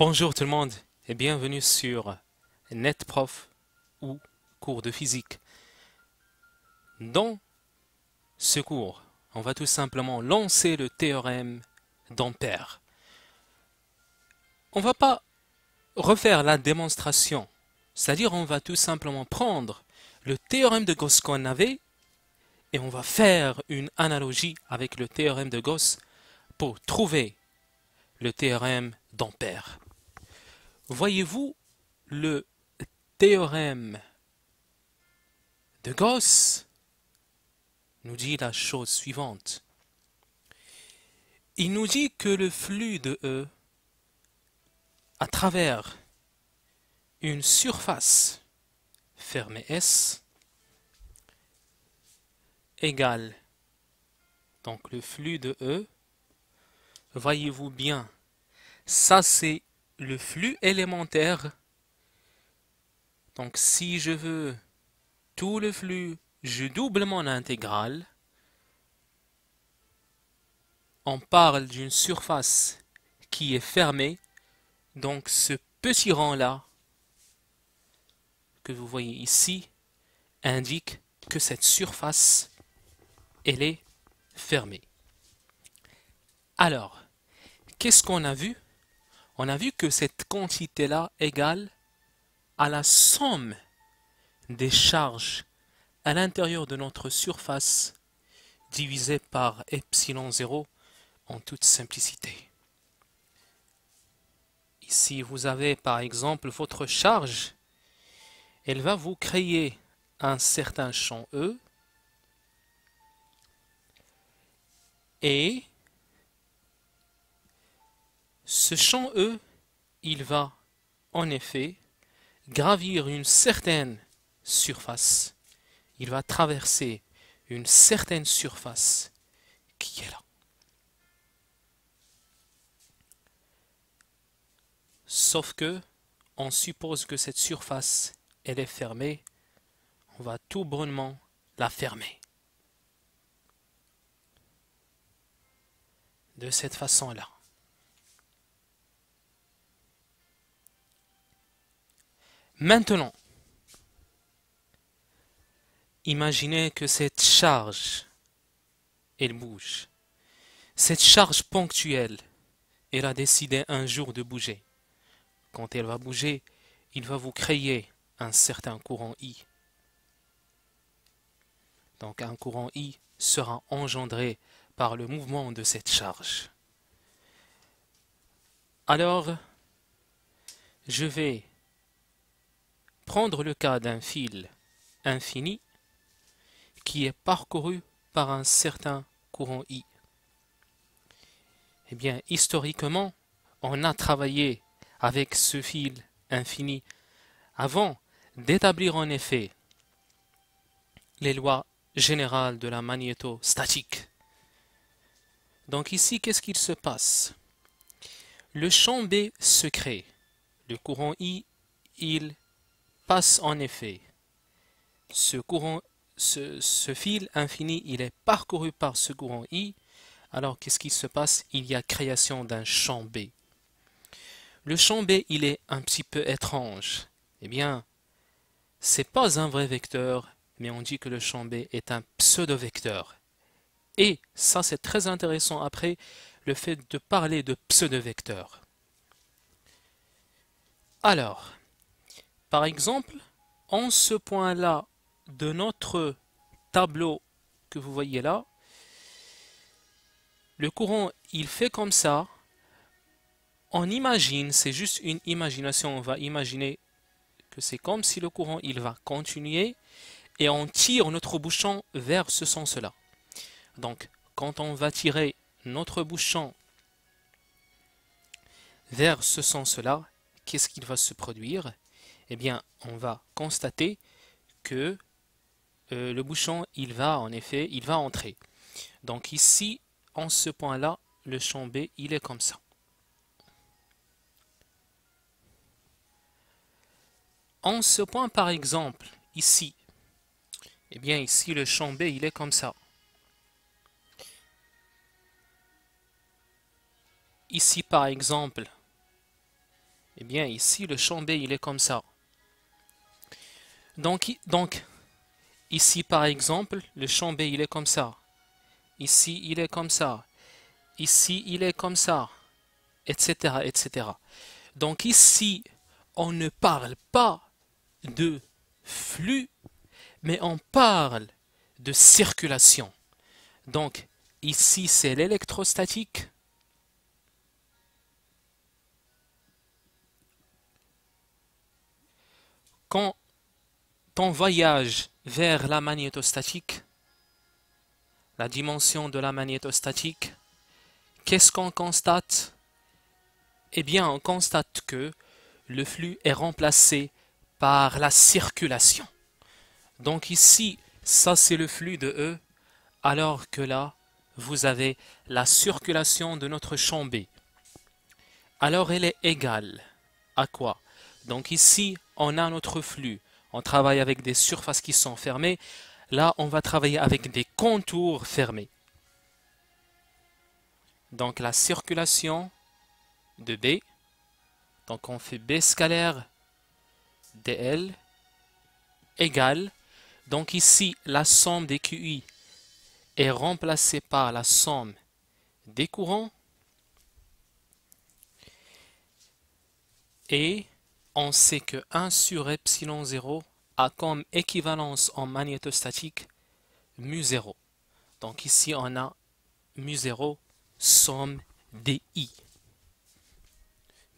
Bonjour tout le monde et bienvenue sur NetProf ou cours de physique. Dans ce cours, on va tout simplement lancer le théorème d'Ampère. On ne va pas refaire la démonstration, c'est-à-dire on va tout simplement prendre le théorème de Gauss qu'on avait et on va faire une analogie avec le théorème de Gauss pour trouver le théorème d'Ampère. Voyez-vous le théorème de Gauss nous dit la chose suivante. Il nous dit que le flux de E à travers une surface fermée S égale donc le flux de E, voyez-vous bien, ça c'est le flux élémentaire. Donc si je veux tout le flux, je double mon intégrale. On parle d'une surface qui est fermée, donc ce petit rang-là que vous voyez ici indique que cette surface, elle est fermée. Alors, qu'est-ce qu'on a vu? On a vu que cette quantité-là égale à la somme des charges à l'intérieur de notre surface divisé par epsilon 0 en toute simplicité. Ici, vous avez par exemple votre charge. Elle va vous créer un certain champ E et ce champ E, il va en effet gravir une certaine surface. Il va traverser une certaine surface qui est là. Sauf que, on suppose que cette surface, elle est fermée. On va tout bonnement la fermer. De cette façon-là. Maintenant, imaginez que cette charge, elle bouge. Cette charge ponctuelle, elle a décidé un jour de bouger. Quand elle va bouger, il va vous créer un certain courant I. Donc un courant I sera engendré par le mouvement de cette charge. Alors, je vais prendre le cas d'un fil infini qui est parcouru par un certain courant I. Eh bien, historiquement, on a travaillé avec ce fil infini avant d'établir en effet les lois générales de la magnétostatique. Donc ici, qu'est-ce qu'il se passe? Le champ B se crée. Le courant I, il passe en effet. Ce fil infini, il est parcouru par ce courant I. Alors, qu'est-ce qui se passe? Il y a création d'un champ B. Le champ B, il est un petit peu étrange. Eh bien, c'est pas un vrai vecteur, mais on dit que le champ B est un pseudo-vecteur. Et ça, c'est très intéressant après, le fait de parler de pseudo-vecteur. Alors, par exemple, en ce point-là de notre tableau que vous voyez là, le courant, il fait comme ça. On imagine, c'est juste une imagination, on va imaginer que c'est comme si le courant, il va continuer et on tire notre bouchon vers ce sens-là. Donc, quand on va tirer notre bouchon vers ce sens-là, qu'est-ce qu'il va se produire? Eh bien, on va constater que le bouchon, il va entrer. Donc ici, en ce point-là, le champ B, il est comme ça. En ce point, par exemple, ici, eh bien ici, le champ B, il est comme ça. Ici, par exemple, Eh bien, ici, le champ B, il est comme ça. Donc, ici, par exemple, le champ B, il est comme ça. Ici, il est comme ça. Ici, il est comme ça. Etc., etc. Donc, ici, on ne parle pas de flux, mais on parle de circulation. Donc, ici, c'est l'électrostatique. Quand on voyage vers la magnétostatique, la dimension de la magnétostatique, qu'est-ce qu'on constate? Eh bien, on constate que le flux est remplacé par la circulation. Donc ici, ça c'est le flux de E, alors que là, vous avez la circulation de notre champ B. Alors elle est égale à quoi? Donc ici, on a notre flux. On travaille avec des surfaces qui sont fermées. Là, on va travailler avec des contours fermés. Donc la circulation de B, donc on fait B scalaire dl égale, donc ici la somme des QI est remplacée par la somme des courants et on sait que 1 sur epsilon 0 a comme équivalence en magnétostatique mu 0. Donc ici on a mu 0 somme des I.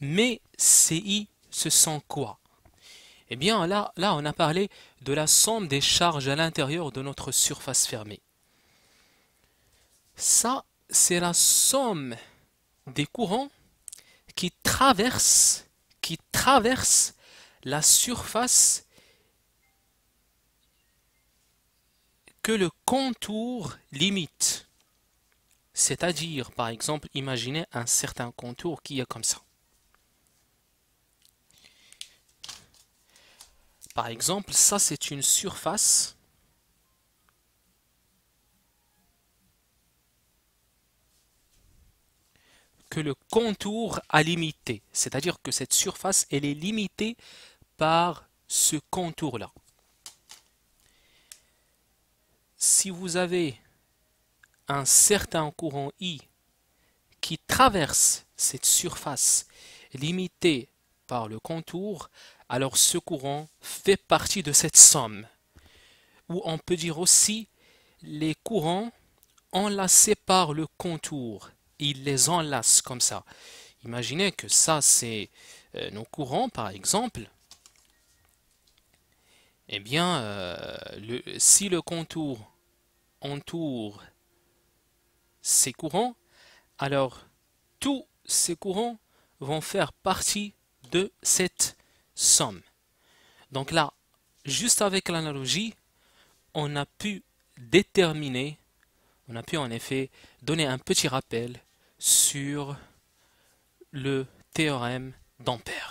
Mais ces I, ce sont quoi? Eh bien là, on a parlé de la somme des charges à l'intérieur de notre surface fermée. Ça, c'est la somme des courants qui traversent la surface que le contour limite. C'est-à-dire, par exemple, imaginez un certain contour qui est comme ça. Par exemple, ça c'est une surface que le contour a limité. C'est-à-dire que cette surface, elle est limitée par ce contour-là. Si vous avez un certain courant I qui traverse cette surface limitée par le contour, alors ce courant fait partie de cette somme. Ou on peut dire aussi les courants enlacés par le contour. Il les enlace comme ça. Imaginez que ça c'est nos courants par exemple. Eh bien, si le contour entoure ces courants, alors tous ces courants vont faire partie de cette somme. Donc là, juste avec l'analogie, on a pu déterminer, on a pu en effet donner un petit rappel sur le théorème d'Ampère.